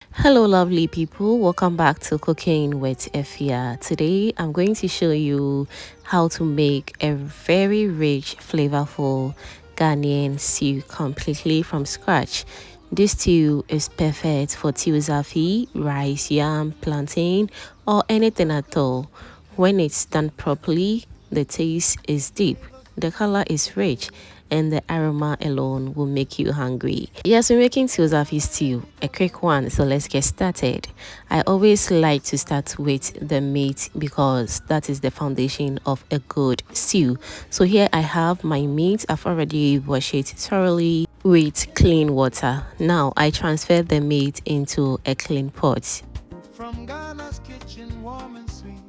Hello, lovely people. Welcome back to Cooking with Efya. Today, I'm going to show you how to make a very rich, flavorful Ghanaian stew completely from scratch. This stew is perfect for Tuo Zaafi, rice, yam, plantain, or anything at all. When it's done properly, the taste is deep, the color is rich, and the aroma alone will make you hungry. Yes, we're making Tuo Zaafi stew, a quick one, so let's get started. I always like to start with the meat because that is the foundation of a good stew. So here I have my meat. I've already washed it thoroughly with clean water. Now I transfer the meat into a clean pot. From Ghana's kitchen, warm and sweet.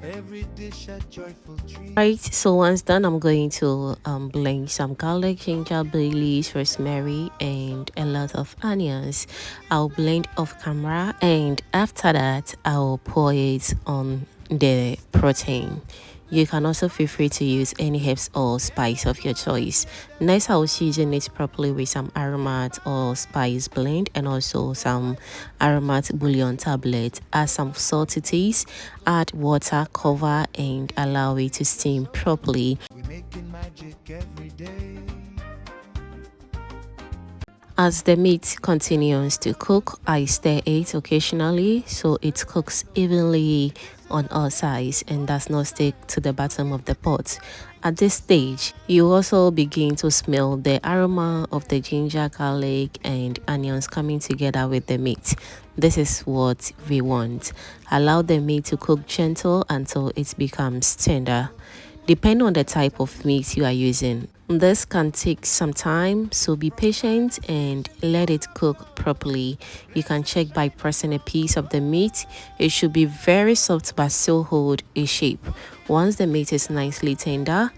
Every dish a joyful treat. Right, so once done, I'm going to blend some garlic, ginger, bay leaves, rosemary, and a lot of onions. I'll blend off camera, and after that, I'll pour it on the protein. You can also feel free to use any herbs or spice of your choice. Next, I will season it properly with some aromat or spice blend and also some aromat bouillon tablet. Add some salt to taste, add water, cover, and allow it to steam properly. We're making magic every day. As the meat continues to cook, I stir it occasionally so it cooks evenly on all sides and does not stick to the bottom of the pot. At this stage, you also begin to smell the aroma of the ginger, garlic, and onions coming together with the meat. This is what we want. Allow the meat to cook gentle until it becomes tender. Depending on the type of meat you are using, this can take some time, so be patient and let it cook properly. You can check by pressing a piece of the meat. It should be very soft but still hold a shape. Once the meat is nicely tender,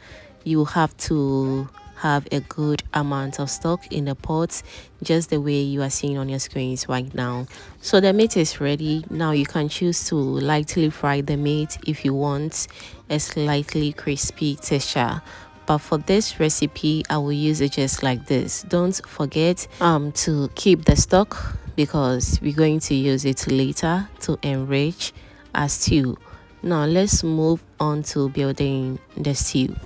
you have to have a good amount of stock in the pot, just the way you are seeing on your screens right now. So the meat is ready. Now you can choose to lightly fry the meat if you want a slightly crispy texture, but for this recipe I will use it just like this. Don't forget to keep the stock because we're going to use it later to enrich our stew. Now let's move on to building the stew.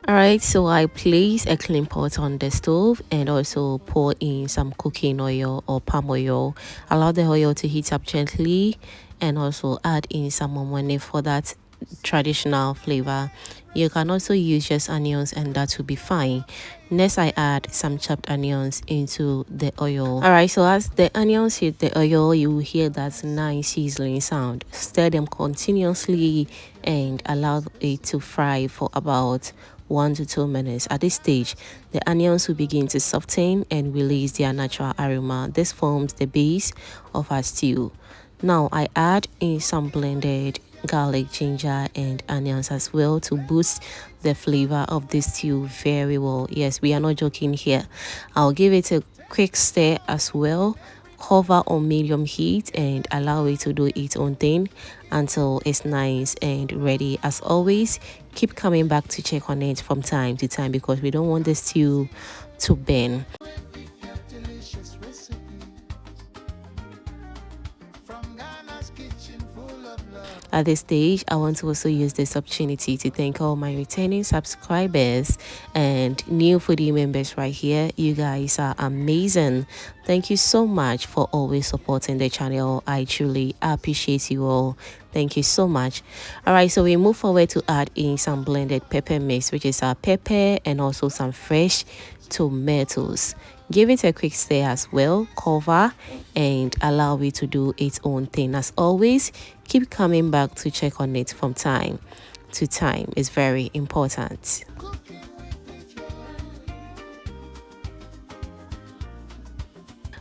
Alright, so I place a clean pot on the stove and also pour in some cooking oil or palm oil. Allow the oil to heat up gently and also add in some money for that traditional flavor. You can also use just onions and that will be fine. Next, I add some chopped onions into the oil. Alright, so as the onions hit the oil, you will hear that nice sizzling sound. Stir them continuously and allow it to fry for about 1 to 2 minutes. At this stage, the onions will begin to soften and release their natural aroma. This forms the base of our stew. Now I add in some blended garlic, ginger, and onions as well to boost the flavor of this stew very well. Yes, we are not joking here. I'll give it a quick stir as well. Cover on medium heat and allow it to do its own thing until it's nice and ready. As always, keep coming back to check on it from time to time because we don't want the stew to burn. At this stage, I want to also use this opportunity to thank all my returning subscribers and new foodie members right here. You guys are amazing. Thank you so much for always supporting the channel. I truly appreciate you all. Thank you so much. All right, so we move forward to add in some blended pepper mix, which is our pepper and also some fresh tomatoes. Give it a quick stir as well, cover and allow it to do its own thing. As always, keep coming back to check on it from time to time. It's very important.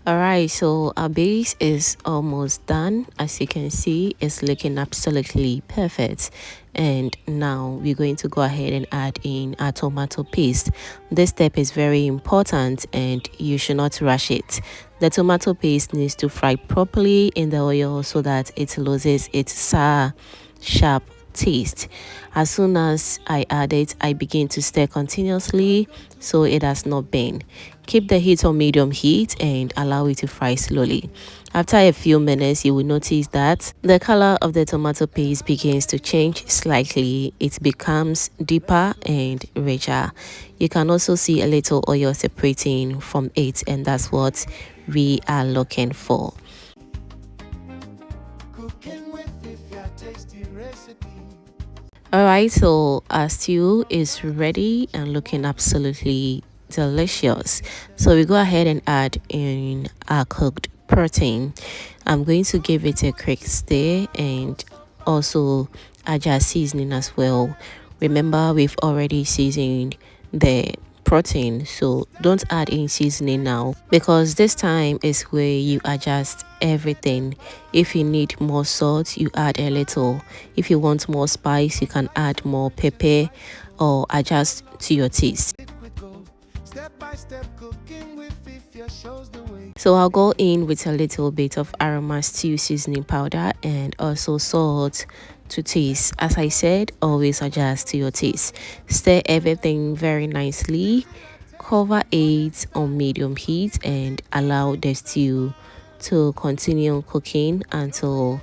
Alright, so our base is almost done. As you can see, it's looking absolutely perfect. And now we're going to go ahead and add in our tomato paste. This step is very important and you should not rush it. The tomato paste needs to fry properly in the oil so that it loses its sour, sharp taste. As soon as I add it, I begin to stir continuously so it does not burn. Keep the heat on medium heat and allow it to fry slowly. After a few minutes, you will notice that the color of the tomato paste begins to change slightly. It becomes deeper and richer. You can also see a little oil separating from it, and that's what we are looking for. Alright, so our stew is ready and looking absolutely delicious. So we go ahead and add in our cooked protein. I'm going to give it a quick stir and also adjust seasoning as well. Remember, we've already seasoned the protein, so don't add in seasoning now, because this time is where you adjust everything. If you need more salt, you add a little. If you want more spice, you can add more pepper or adjust to your taste. So I'll go in with a little bit of aroma stew seasoning powder and also salt to taste. As I said, always adjust to your taste. Stir everything very nicely. Cover it on medium heat and allow the stew to continue cooking until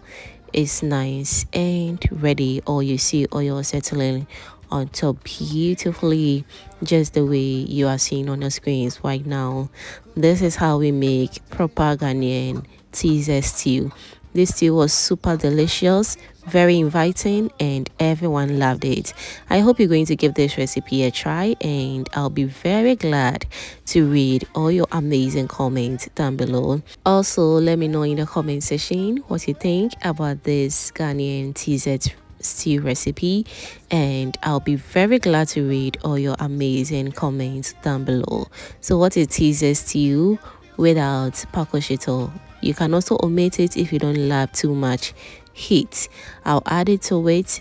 it's nice and ready, or you see oil settling on top beautifully, just the way you are seeing on the screens right now. This is how we make proper Ghanaian teaser stew. This stew was super delicious, very inviting, and everyone loved it. I hope you're going to give this recipe a try, and I'll be very glad to read all your amazing comments down below. Also, let me know in the comment section what you think about this Ghanaian teaser stew recipe, and I'll be very glad to read all your amazing comments down below. So what is teaser stew without pakoshito? You can also omit it if you don't love too much heat. I'll add it to it,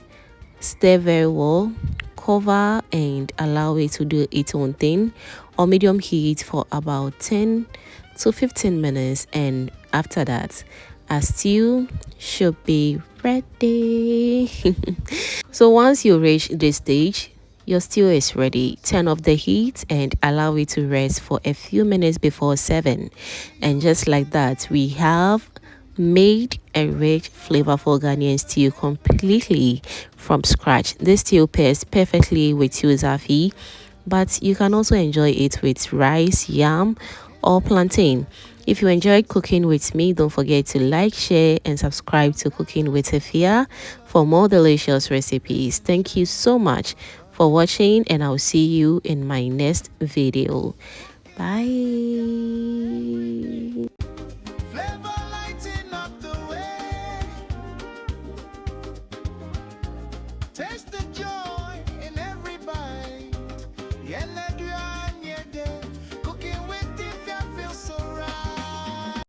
stir very well, cover and allow it to do its own thing on medium heat for about 10 to 15 minutes, and after that our stew should be ready. So once you reach this stage, your stew is ready. Turn off the heat and allow it to rest for a few minutes before serving. And just like that, we have made a rich, flavorful Ghanaian stew completely from scratch. This stew pairs perfectly with Tuo Zaafi, but you can also enjoy it with rice, yam, or plantain. If you enjoyed cooking with me, don't forget to like, share, and subscribe to Cooking with Efya for more delicious recipes. Thank you so much for watching, and I'll see you in my next video. Bye.